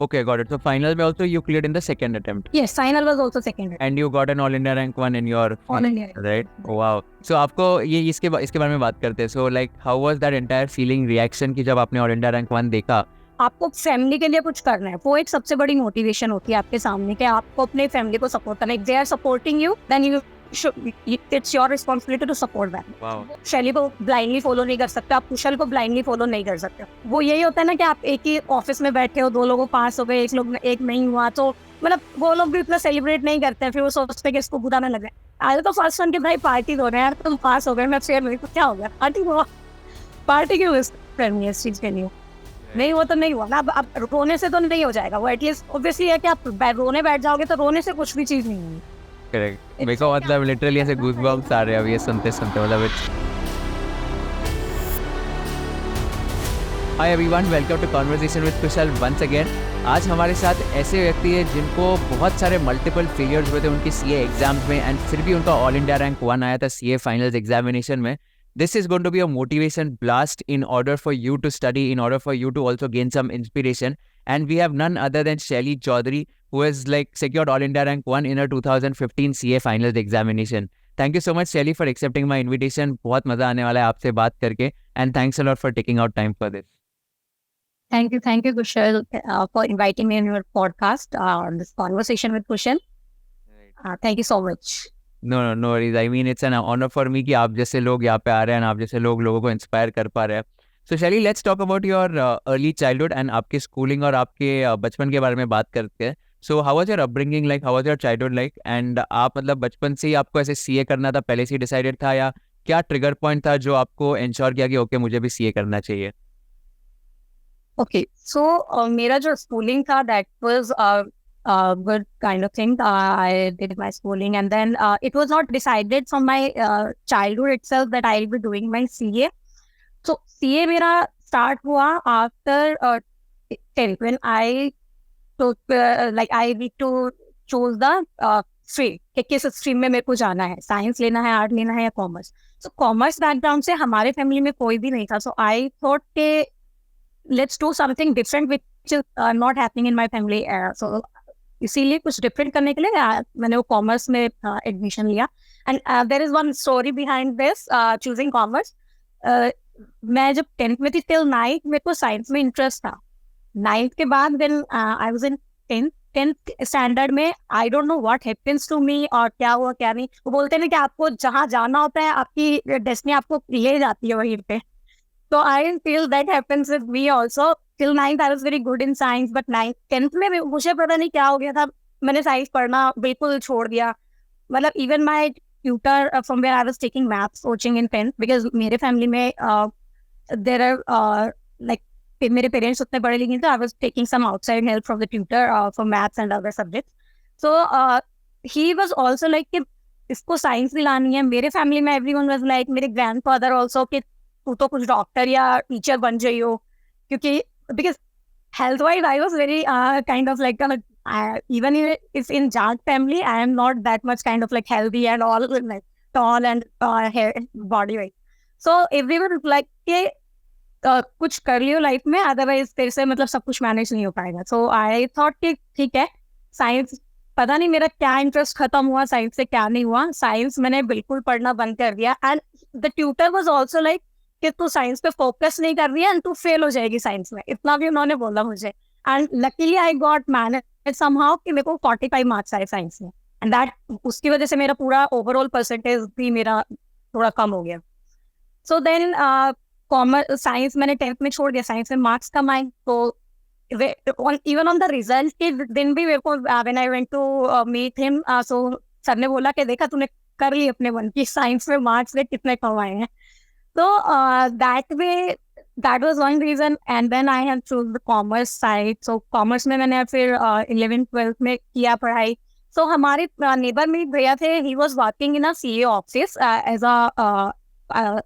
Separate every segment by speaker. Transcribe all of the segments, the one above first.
Speaker 1: Okay, got it. So final में also you cleared in the second attempt.
Speaker 2: Yes, final was also second.
Speaker 1: And you got an all India rank 1 in your
Speaker 2: All India.
Speaker 1: right? Wow. So आपको ये इसके बारे में बात करते हैं. So like how was that entire feeling reaction कि जब आपने all India rank 1 देखा?
Speaker 2: आपको फैमिली के लिए कुछ करना है, वो एक सबसे बड़ी मोटिवेशन होती है आपके सामने कि आपको अपने फैमिली को सपोर्ट करना है. If they are supporting you, then it's your responsibility to support them.
Speaker 1: Wow.
Speaker 2: शैली को ब्लाइंडली फॉलो नहीं कर सकते, आप कुशल को ब्लाइंडली फॉलो नहीं कर सकते. वो यही होता है ना कि आप एक ही ऑफिस में बैठे हो, 2 लोगों पास हो गए, एक नहीं हुआ, तो मतलब वो लोग भी इतना सेलिब्रेट नहीं करते हैं. फिर वो सोचते हैं कि इसको बुरा ना लगे. आज तो फर्स्ट वन के भाई पार्टी हो रहे हैं यार, तुम पास हो गए, मैं फेयर नहीं, तो क्या हो गया? पार्टी क्यों करनी है इस चीज के लिए? नहीं, वो तो नहीं हुआ ना. अब रोने से तो नहीं हो जाएगा वो. एटलीस्ट ऑब्वियसली है कि आप रोने बैठ जाओगे तो रोने से कुछ भी चीज नहीं होगी.
Speaker 1: करेक्ट. मेरे को मतलब लिटरली ऐसे गूज़बम्प्स आ रहे हैं अब ये सुनते मतलब hi everyone, welcome to conversation with Kushal once again. आज हमारे साथ ऐसे व्यक्ति हैं जिनको बहुत सारे मल्टीपल फेलियर्स हुए थे उनकी सीए एग्जाम्स में एंड फिर भी उनका ऑल इंडिया रैंक 1 आया था सीए फाइनल्स एग्जामिनेशन में. This is going to be a motivation blast in order for you to study, in order for you to also gain some inspiration. And we have none other than Shelly Chaudhary, who has like secured All India Rank 1 in her 2015 CA Finals examination. Thank you so much, Shelly, for accepting my invitation. बहुत मजा आने वाला है आपसे बात करके. And thanks a lot for taking out time for this.
Speaker 2: Thank you, Kushal, for inviting me in your podcast, this conversation with Kushal. Thank you so much.
Speaker 1: No worries. I mean, it's an honor for me कि आप जैसे लोग यहाँ पे आ रहे हैं, आप जैसे लोगों को इंस्पायर कर पा रहे हैं. So Shelly, let's talk about your early childhood and आपके schooling और आपके बचपन के बारे में बात करते हैं. So how was your upbringing like? How was your childhood like? And आप मतलब बचपन से ही आपको ऐसे CA करना था, पहले से ही डिसाइडेड था, या क्या ट्रिगर पॉइंट था जो आपको इंश्योर किया कि ओके मुझे भी CA करना चाहिए?
Speaker 2: Okay, so मेरा जो schooling था that was good kind of thing. I did my schooling and then it was not decided from my childhood itself that I'll be doing my CA. So CA मेरा start हुआ after 10th when I took I need to choose the stream कि किस stream में मेरे को जाना है, science लेना है, art लेना है या commerce. So commerce background से हमारे family में कोई भी नहीं था. So I thought कि let's do something different which is not happening in my family. So इसीलिए कुछ डिफरेंट करने के लिए मैंने वो कॉमर्स में एडमिशन लिया. And there is one story behind this choosing commerce. मैं जब 10th में थी टिल 9th मेरे को साइंस में इंटरेस्ट था. 9th के बाद when I was in 10th standard में I don't know what happens to me और क्या हुआ क्या नहीं. वो बोलते हैं कि आपको जहाँ जाना होता है आपकी डेस्टिनी आपको ले जाती है वहीं पे. So I feel that happens with me also. Till 9th I was very good in science, but 10th में मुझे पता नहीं क्या हो गया था, मैंने साइंस पढ़ना बिल्कुल छोड़ दिया. मतलब even my tutor from where I was taking maths coaching in 10th, because मेरे फैमिली में there are like मेरे पेरेंट्स उतने पढ़े लिखे थे. I was taking some outside help from the tutor for maths and other subjects. So he was also like कि इसको science दिलानी है. मेरे फैमिली में everyone was like, मेरे grandfather also कि तू तो कुछ डॉक्टर या टीचर बन जाइयो, क्योंकि because health wise I was very kind of like even if in Jaat family I am not that much kind of like healthy and all like tall and hair body wise. So everyone like कि कुछ कर लियो life में, otherwise तेरे से मतलब सब कुछ manage नहीं हो पाएगा. So I thought कि ठीक है साइंस, पता नहीं मेरा क्या इंटरेस्ट खत्म हुआ साइंस से क्या नहीं हुआ, साइंस मैंने बिल्कुल पढ़ना बंद कर दिया. And the tutor was also like कि तू साइंस पे फोकस नहीं कर रही है एंड तू फेल हो जाएगी साइंस में, इतना भी उन्होंने बोला मुझे. And luckily I got manage somehow कि मेरे को 45 मार्क्स आए साइंस में, एंड दैट उसकी वजह से मेरा पूरा ओवरऑल परसेंटेज भी मेरा थोड़ा कम हो गया. सो देन कॉमर्स साइंस मैंने 10th में छोड़ दिया, साइंस में मार्क्स कम आए. तो इवन ऑन द रिजल्ट के दिन भी मेरे को when I went to meet him, so sir ने बोला कि देखा तूने कर ली अपने मन की, साइंस में मार्क्स में कितने कम आए हैं. So that way, that was one reason. And then I have choose the commerce side. So commerce में मैंने फिर 11th 12th में किया पढ़ाई. So हमारे neighbor में भैया थे, he was working in a CA office as a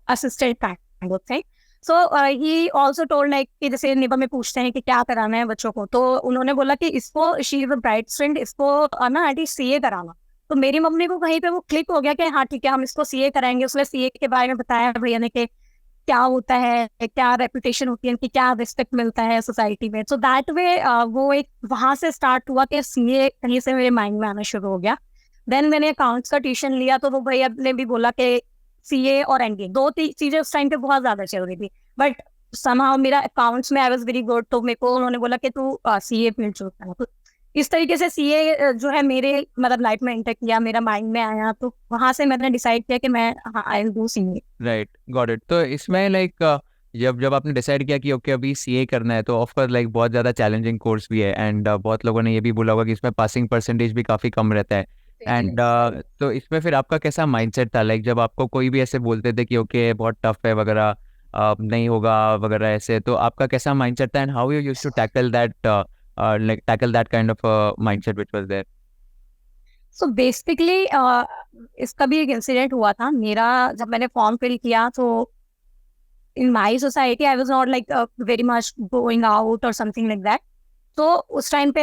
Speaker 2: assistant kind of thing. So he also told like कि जैसे neighbor में पूछते हैं कि क्या कराना है बच्चों को, तो उन्होंने बोला कि इसको she is a bright student, इसको ना आंटी CA कराना. तो मेरी मम्मी को कहीं पे वो क्लिक हो गया कि हाँ ठीक है हम इसको CA कराएंगे. उसने CA के बारे में बताया भैया ने कि क्या होता है, क्या रेपुटेशन होती है इनकी, क्या रिस्पेक्ट मिलता है सोसाइटी में. सो दैट वे वो एक वहां से स्टार्ट हुआ कि सीए कहीं से मेरे माइंड में आना शुरू हो गया. देन मैंने अकाउंट्स का ट्यूशन लिया, तो वो भैया ने भी बोला कि सीए और एमबीए दो चीजें उस टाइम पे बहुत ज्यादा चल रही थी. बट समहाउ मेरा अकाउंट्स में आई वाज वेरी गुड, तो मेरे को उन्होंने बोला कि तू सीए फील्ड चूज करना. तो इस तरीके से सीए जो है मेरे मतलब लाइफ में एंटर किया, मेरा माइंड में आया, तो वहां से मैंने डिसाइड किया कि मैं I will do CA.
Speaker 1: Right, got it. तो इसमें लाइक जब जब आपने डिसाइड किया कि ओके अभी सीए करना है, तो ऑफकोर्स लाइक बहुत ज़्यादा चैलेंजिंग कोर्स भी है, एंड बहुत लोगों ने ये भी बोला होगा कि इसमें पासिंग परसेंटेज भी काफ़ी कम रहता है. एंड तो इसमें फिर आपका कैसा माइंडसेट था, लाइक जब आपको कोई भी ऐसे बोलते थे कि ओके बहुत टफ है वगैरह, नहीं होगा वगैरह ऐसे, तो आपका कैसा माइंडसेट था, and how you used to tackle that, like tackle that kind of mindset which was there?
Speaker 2: So basically इसका भी एक इंसिडेंट हुआ था मेरा. जब मैंने फॉर्म फिल किया, तो in my society I was not like very much going out or something like that. तो उस टाइम पे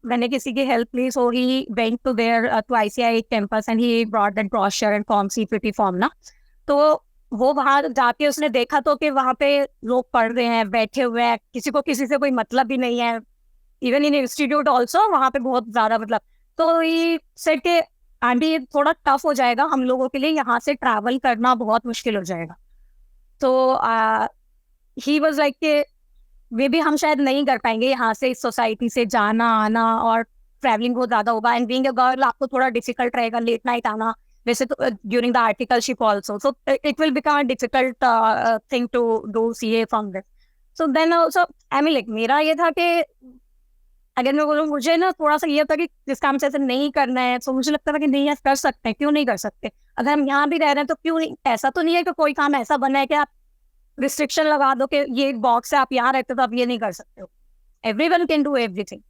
Speaker 2: मैंने किसी की हेल्प ली. So he went to there to ICI campus and he brought that brochure and form, CPT form ना. तो वो वहां जाके उसने देखा तो कि वहां पे लोग पढ़ रहे हैं, बैठे हुए हैं, किसी को किसी से कोई मतलब भी नहीं है. इवन इन इंस्टीट्यूट ऑल्सो वहां पे बहुत ज्यादा मतलब. तो ये सेट के आंटी थोड़ा टफ हो जाएगा हम लोगों के लिए, यहाँ से ट्रैवल करना बहुत मुश्किल हो जाएगा. तो ही वाज लाइक कि वे भी हम शायद नहीं कर पाएंगे यहाँ से, इस सोसाइटी से जाना आना, और ट्रैवलिंग बहुत ज्यादा होगा. एंड बीइंग अ गर्ल आपको थोड़ा डिफिकल्ट रहेगा लेट नाइट आना. वैसे तो during the articleship also, so it will become a difficult thing to do CA from this. So then also I mean like मेरा ये था कि अगर मैं बोलूँ, मुझे ना थोड़ा सा ये था कि जिस काम से ऐसे नहीं करना है, तो मुझे लगता था कि नहीं यार कर सकते हैं, क्यों नहीं कर सकते. अगर हम यहाँ भी रह रहे हैं तो क्यों नहीं. ऐसा तो नहीं है कि कोई काम ऐसा बना है कि आप रिस्ट्रिक्शन लगा दो कि ये बॉक्स है, आप यहाँ रहते हो तो आप ये नहीं कर सकते हो. Everyone can do everything.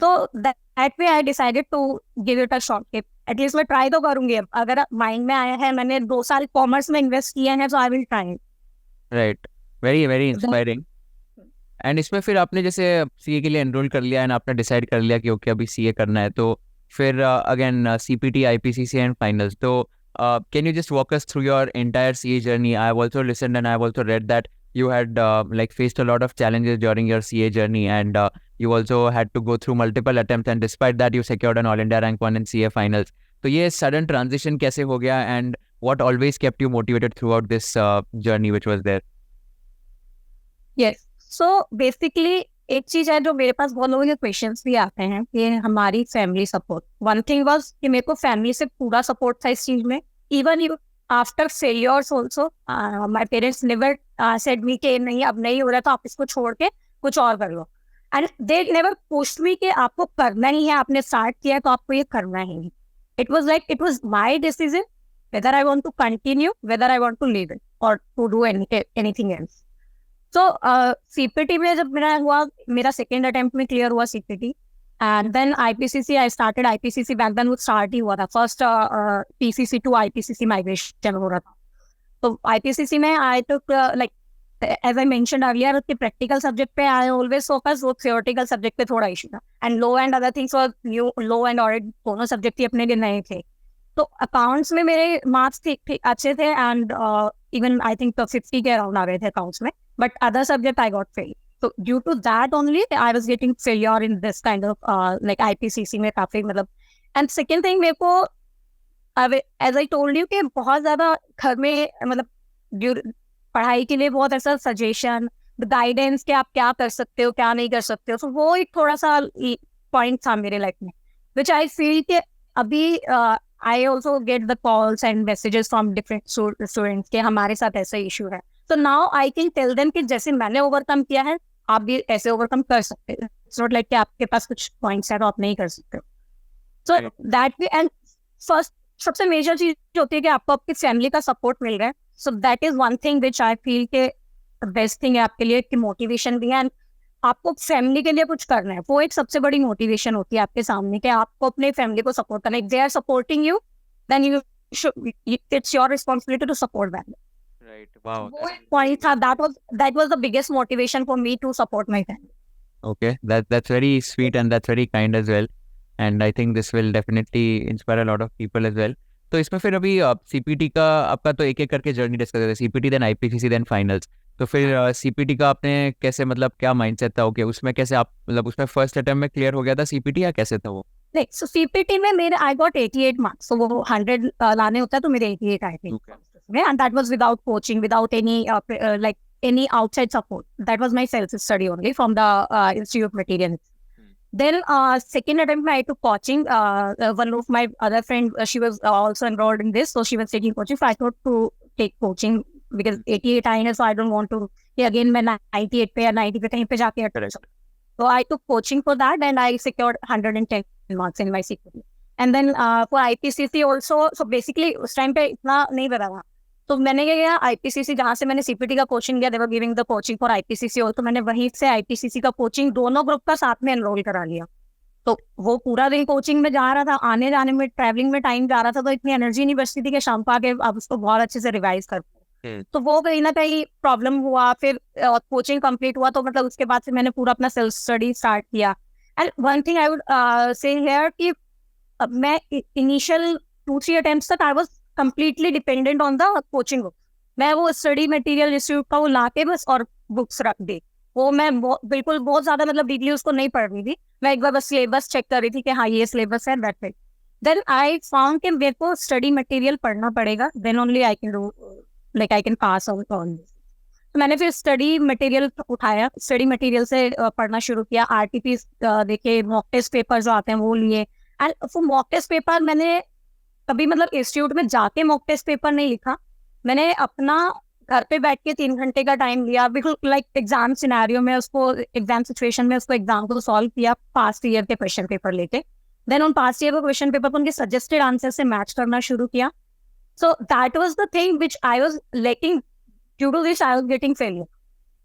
Speaker 2: तो that way I decided to give it a shot कि एटलीस्ट मैं ट्राई तो करूंगी. अब अगर माइंड में आया है, मैंने 2 साल कॉमर्स में इन्वेस्ट किए हैं, तो I will try.
Speaker 1: Right, very very inspiring. And इसमें फिर आपने जैसे सीए के लिए एनरोल कर लिया एंड आपने डिसाइड कर लिया कि ओके अभी सीए करना है, तो फिर again CPT, IPCC and finals. तो can you just walk us through your entire CA journey? I have also listened and I have also read that you had like faced a lot of challenges during your CA journey, and you also had to go through multiple attempts, and despite that you secured an All India rank 1 in CA finals. तो ये sudden transition कैसे हो गया, and what always kept you motivated throughout this journey which was there?
Speaker 2: Yes. So basically एक चीज है जो मेरे पास बहुत लोगों के क्वेश्चंस भी आते हैं कि हमारी family support. One thing was कि मेरे को फैमिली से पूरा सपोर्ट था इस चीज में. Even after failures also my parents never said me कि नहीं अब नहीं हो रहा तो आप इसको छोड़ के कुछ और कर लो. And they never pushed me कि आपको करना ही है, आपने स्टार्ट किया है तो आपको ये करना ही. It was like it was my decision whether I want to continue, whether I want to leave it or to do anything else. तो सीपीटी में जब मेरा सेकेंड अटेम्प्ट में क्लियर हुआ CPT. And then IPCC, I started IPCC. Back then वो start ही हुआ था, first PCC to IPCC migration हो रहा था. तो आईपीसीसी में I took like as I mentioned earlier कि प्रैक्टिकल सब्जेक्ट पे आई ऑलवेज फोकस, वो थियोरेटिकल सब्जेक्ट पे थोड़ा इशू था. And law and other things were new. Law and audit दोनों सब्जेक्ट ही अपने लिए नए थे. तो अकाउंट्स में मेरे मार्क्स ठीक अच्छे थे, एंड इवन आई थिंक 50 के अराउंड आ गए थे अकाउंट्स में. But other subject I got failed. So due to that only I was getting failure in this kind of like IPCC में काफी मतलब. And second thing मेरे को as I told you कि बहुत ज्यादा घर में मतलब पढ़ाई के लिए बहुत ऐसा सजेशन, गाइडेंस कि आप क्या कर सकते हो क्या नहीं कर सकते हो. तो वो एक थोड़ा सा पॉइंट था मेरे लाइफ में, which I feel कि अभी I also get the calls and messages from different students कि हमारे साथ ऐसा इशू है. So now I can tell them कि जैसे मैंने ओवरकम किया है आप भी ऐसे ओवरकम कर सकते हो. It's not like कि आपके पास कुछ पॉइंट्स है तो आप नहीं कर सकते हो. So that way, and first सबसे मेजर चीज होती है कि आपको आपकी फैमिली का सपोर्ट मिल रहा है. So that is one thing which I feel के बेस्ट थिंग है आपके लिए कि मोटिवेशन भी है. एंड आपको फैमिली के लिए कुछ करना है, वो एक सबसे बड़ी मोटिवेशन होती है आपके सामने कि आपको अपने फैमिली को सपोर्ट करना है. If they are supporting you, then you should, it's your responsibility to support them.
Speaker 1: Right. Wow.
Speaker 2: वो एक point था, that was the biggest motivation for me to support my family.
Speaker 1: Okay, that's very sweet and that's very kind as well. And I think this will definitely inspire a lot of people as well. तो इसमें फिर अभी CPT का आपका तो एक एक करके जर्नी डिस्कस करते हैं, CPT then IPCC then finals. तो फिर सीपीटी का आपने कैसे मतलब क्या माइंडसेट था, ओके उसमें कैसे आप मतलब उसमें फर्स्ट अटेम्प्ट में क्लियर हो गया था सीपीटी या कैसे था वो?
Speaker 2: नहीं, सो सीपीटी में मेरे आई गॉट 88 मार्क्स, so वो 100 लाने होता है, तो मेरे 88 आए थे
Speaker 1: Okay.
Speaker 2: में, and that was without coaching, without any like any outside support. That was my self study only from the Institute of Material. Then second attempt I took coaching. One of my other friend, she was also enrolled in this, so she was taking coaching. So I thought to take coaching because 88 आए हैं, so I don't want to कि again मैं 98 पे या 90 पे कहीं पे जाके
Speaker 1: Correct.
Speaker 2: So I took coaching for that and I secured 110 marks in my CPT. And then for IPCC also, so basically उस टाइम पे इतना नहीं पता था, तो मैंने क्या किया, आईपीसीसी जहाँ से मैंने सीपीटी का कोचिंग लिया, they were giving the coaching for IPCC, और तो मैंने वहीं से आईपीसीसी का कोचिंग दोनों ग्रुप का साथ में एनरोल करा लिया। तो वो पूरा दिन कोचिंग में जा रहा था, आने जाने में ट्रैवलिंग में टाइम जा रहा था, तो इतनी एनर्जी नहीं बचती थी कि शाम को आके आप उसको बहुत अच्छे से रिवाइज कर पाए। तो वो कहीं ना कहीं प्रॉब्लम हुआ। फिर कोचिंग कंप्लीट हुआ, तो मतलब उसके बाद से मैंने पूरा अपना सेल्फ स्टडी स्टार्ट किया। And one thing I would say here कि मैं इनिशियल 2-3 अटेम्प्ट्स तक I was completely dependent on the coaching book. मैं वो स्टडी मटेरियल इंस्टीट्यूट का वो लाके बस और बुक्स रख दी, वो मैं बिल्कुल बहुत ज्यादा मतलब डीपली उसको नहीं पढ़ रही थी। मैं एक बार बस सिलेबस चेक कर रही थी कि हाँ ये सिलेबस है, that's it. Then I found कि मेरे को स्टडी मटेरियल पढ़ना पड़ेगा, then only I can do like I can pass out on this. तो मैंने फिर स्टडी मटेरियल उठाया, स्टडी मटेरियल से पढ़ना शुरू किया। आरटीपी देखे, मॉक टेस्ट पेपर जो आते हैं वो लिए। एंड वो मॉक टेस्ट पेपर मैंने कभी मतलब इंस्टीट्यूट में जाके मॉक टेस्ट पेपर नहीं लिखा, मैंने अपना घर पे बैठ के 3 घंटे का टाइम लिया, बिल्कुल लाइक एग्जाम सिनेरियो में उसको, एग्जाम सिचुएशन में उसको एग्जाम को सॉल्व किया पास्ट ईयर के क्वेश्चन पेपर लेके। देन उन पास्ट ईयर के क्वेश्चन पेपर को उनके सजेस्टेड आंसर से मैच करना शुरू किया। So that was the thing which I was lacking, due to this I was getting failure,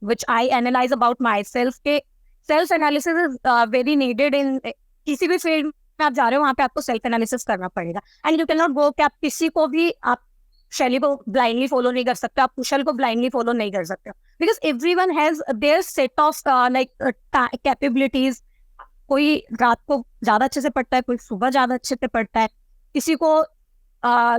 Speaker 2: which I analyse about myself के self analysis is very needed in किसी भी field में आप जा रहे हो, वहां पे आपको सेल्फ एनालिसिस करना पड़ेगा। And you can not go कि आप किसी को भी, आप शैली को ब्लाइंडली फॉलो नहीं कर सकते, आप कुशल को ब्लाइंडली फॉलो नहीं कर सकते, because everyone has their set of like capabilities. कोई रात को ज्यादा अच्छे से पढ़ता है, कोई सुबह ज्यादा अच्छे से पढ़ता है, किसी को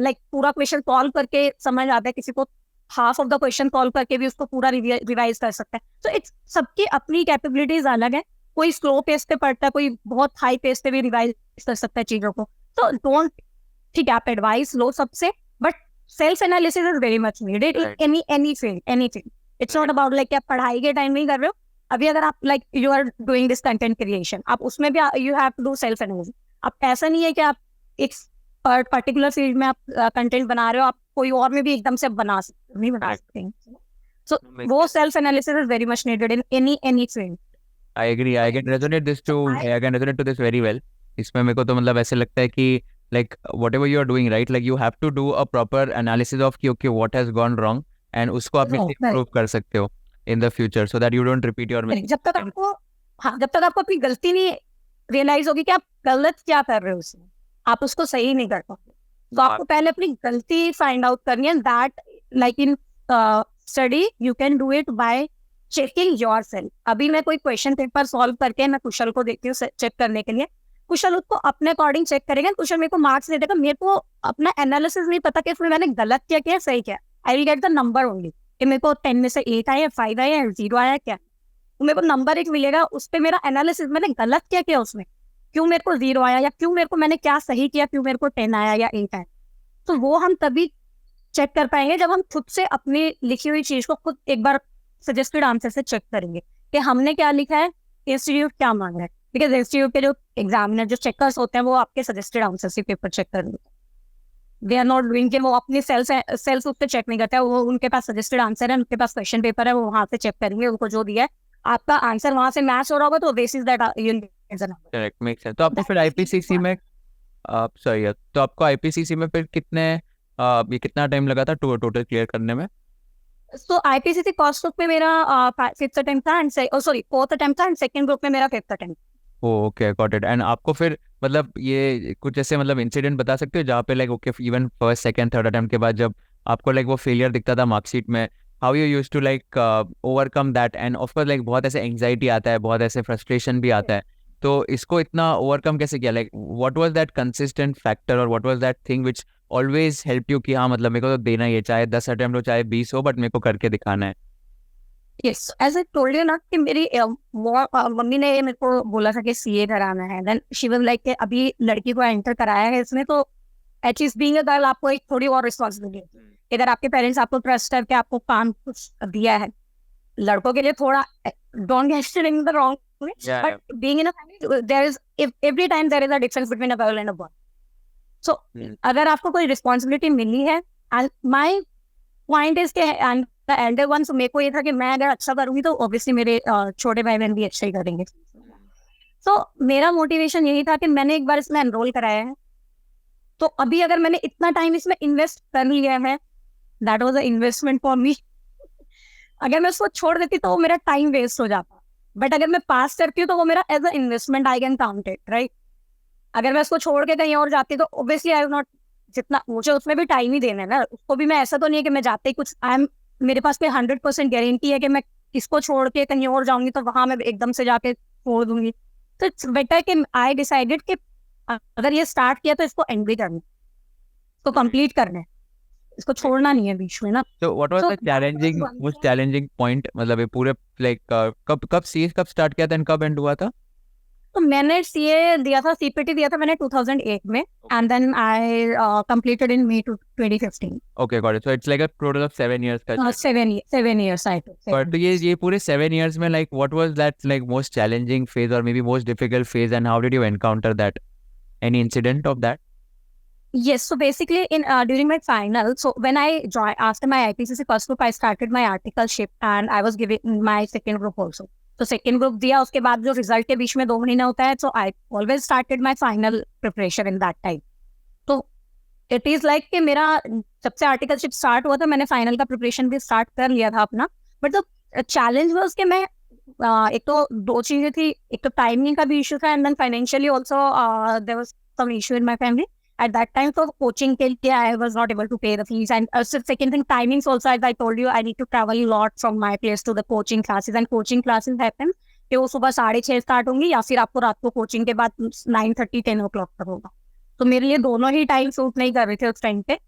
Speaker 2: लाइक पूरा क्वेश्चन सॉल्व करके समझ आता है, किसी को half of the question solve करके भी उसको पूरा रिवाइज कर सकता है। तो इट्स सबकी अपनी कैपेबिलिटीज अलग है, कोई स्लो पेस पे पढ़ता है, कोई बहुत हाई पेस पे भी रिवाइज कर सकता है चीजों को। तो डोंट, ठीक है आप एडवाइस लो सबसे, but self analysis is very much needed in any field, anything. It's not about like आप पढ़ाई के टाइम नहीं कर रहे हो, अभी अगर आप like you are doing this content creation, आप उसमें भी you have to do self analysis. अब ऐसा नहीं है कि आप एक पर्टिकुलर फील्ड में आप कंटेंट बना रहे हो, आप कोई और में भी एकदम से बना सकते, नहीं बना सकते। सो वो self analysis is very much needed in any field.
Speaker 1: I agree. I can resonate this to I can resonate to this very well. इसमें मेरे को तो मतलब ऐसे लगता है कि like whatever you are doing right, like you have to do a proper analysis of कि okay what has gone wrong and उसको आप improve कर सकते हो in the future so that you don't repeat your mistake.
Speaker 2: जब तक आपको, हाँ जब तक आपको अपनी गलती नहीं रियलाइज होगी कि आप गलत क्या कर रहे हो उसमें, आप उसको सही नहीं कर पाते। तो आपको पहले अपनी गलती फाइंड आउट करनी है। That like in study you can do it by checking yourself. अभी मैं कोई क्वेश्चन पेपर सॉल्व करके मैं कुशल को देखती हूँ चेक करने के लिए, कुशल उसको अपने अकॉर्डिंग चेक करेगा, कुशल मेरे को मार्क्स दे देगा, मेरे को अपना एनालिसिस नहीं पता कि इसमें मैंने गलत क्या किया सही क्या। I will get the number only कि मेरे को 10 में से 8 आया, 5 आया, 0 आया क्या, तो मेरे को नंबर 1 मिलेगा, उस पर मेरा एनालिसिस मैंने गलत क्या किया उसमें, क्यों मेरे को 0 आया, या क्यों मेरे को मैंने क्या सही किया, क्यों मेरे को 10 आया या 8 आया। तो वो हम तभी चेक कर पाएंगे जब हम खुद से अपनी लिखी हुई चीज को खुद एक बार सजेस्टेड आंसर से चेक करेंगे कि हमने क्या लिखा है, इंस्टीट्यूट क्या मांग रहा है। बिकॉज इंस्टीट्यूट के जो एग्जामिनर, जो चेकर्स होते हैं, वो आपके सजेस्टेड आंसर से पेपर चेक करेंगे। दे आर नॉट डूइंग कि वो अपनी सेल्फ उस पर चेक नहीं करते हैं, वो उनके पास सजेस्टेड आंसर है, उनके पास क्वेश्चन पेपर है, वो वहां से चेक करेंगे, उनको जो दिया है आपका आंसर वहां से मैच हो रहा होगा, तो this is that you get the number.
Speaker 1: Correct, make sense. तो आपको फिर आईपीसीसी में सॉरी, तो आपको आईपीसीसी में फिर ये कितना टाइम लगा था टोटल क्लियर करने में?
Speaker 2: So IPCC कॉस्ट ग्रुप में मेरा 5th अटेम्प्ट था एंड सॉरी 4th अटेम्प्ट था, एंड सेकंड ग्रुप में मेरा 5th attempt.
Speaker 1: Okay, got it. And आपको फिर मतलब ये कुछ ऐसे मतलब इंसिडेंट बता सकते हो जहाँ पे like okay even first second third attempt के बाद जब आपको लाइक वो फेलियर दिखता था मार्कशीट में, how you used to like overcome that? And of course like बहुत ऐसे एंग्जाइटी आता है, बहुत ऐसे फ्रस्ट्रेशन भी आता है, तो इसको इतना ओवरकम कैसे किया? Like what was that consistent factor और what was that thing which always help you कि हाँ मतलब मेरे को तो देना ही है, चाहे 10 अटेम्प्ट हो चाहे 20 हो, बट मेरे को करके दिखाना है?
Speaker 2: Yes, as I told you ना कि मेरी मम्मी ने मेरे को बोला था कि सीए कराना है, देन शी वाज लाइक कि अभी लड़की को एंटर कराया है इसमें, तो एटलीस्ट बीइंग अ गर्ल आपको एक थोड़ी और रिस्पॉन्सिबिलिटी, अगर आपके पेरेंट्स आपको ट्रस्ट करके आपको काम कुछ दिया है, लड़कों के लिए थोड़ा, don't get it in the wrong way, but being in a family there is, every time there is a difference between a girl and a boy. So अगर आपको कोई रिस्पॉन्सिबिलिटी मिली है, माय पॉइंट इज के the elder one, so मेरे को ये था कि मैं अगर अच्छा करूंगी तो ऑब्वियसली मेरे छोटे भाई बहन भी अच्छा ही करेंगे। सो मेरा मोटिवेशन यही था कि मैंने एक बार इसमें एनरोल कराया है, तो अभी अगर मैंने इतना टाइम इसमें इन्वेस्ट कर लिया है, that was a investment for me. अगर मैं उसको छोड़ देती तो वो मेरा टाइम वेस्ट हो जाता, बट अगर मैं पास करती हूँ तो वो मेरा as a investment I can count it, right. अगर मैं उसको छोड़ के कहीं और जाती तो ऑब्वियसली आई विल नॉट, जितना मुझे उसमें भी टाइम ही देना है ना उसको भी, मैं ऐसा तो नहीं है कि मैं जाते ही कुछ आई एम, मेरे पास कोई 100% गारंटी है कि मैं इसको छोड़ के कहीं और जाऊंगी तो वहां मैं एकदम से जाके छोड़ दूंगी। तो इट्स बेटर कि आई डिसाइडेड कि अगर ये स्टार्ट किया तो इसको एंड भी करना है, इसको कंप्लीट करना है, इसको छोड़ना नहीं है बीच में ना।
Speaker 1: तो what was
Speaker 2: So,
Speaker 1: the challenging,
Speaker 2: that was
Speaker 1: most
Speaker 2: one
Speaker 1: challenging point, मतलब ये पूरे लाइक कब कब सीए कब स्टार्ट किया था एंड कब एंड हुआ था?
Speaker 2: तो मैंने सीए दिया था, सीपीटी दिया था मैंने 2008 में, and then I completed in May 2015।
Speaker 1: Okay got it, so it's like a total of 7 years का journey.
Speaker 2: 7 years I took,
Speaker 1: पर तो ये पूरे 7 इयर्स में like what was that like most challenging phase और maybe most difficult phase, and how did you encounter that, any incident of that?
Speaker 2: Yes, so basically in during my final, so when I joined after my IPCC first group, I started my articleship and I was giving my second group also. तो second group दिया, उसके बाद जो result के बीच में 2 महीना होता है, so I always started my final preparation in that time. तो इट इज लाइक कि मेरा जब से आर्टिकलशिप स्टार्ट हुआ था मैंने फाइनल का प्रिपरेशन भी स्टार्ट कर लिया था अपना, बट द चैलेंज वाज कि मैं एक तो 2 चीजें थी, एक तो टाइमिंग का भी इशू था and then financially also there was some issue in my family at that time. So coaching के लिए I was not able to pay the fees, and second thing, timings also, as I told you, I need to travel a lot from my place to the coaching classes, and coaching classes happen कि वो सुबह 6:30 start होंगी या फिर आपको रात को coaching के बाद 9:30 10 o'clock तक होगा, तो मेरे लिए दोनों ही टाइम सूट नहीं कर रहे थे उस टाइम पे।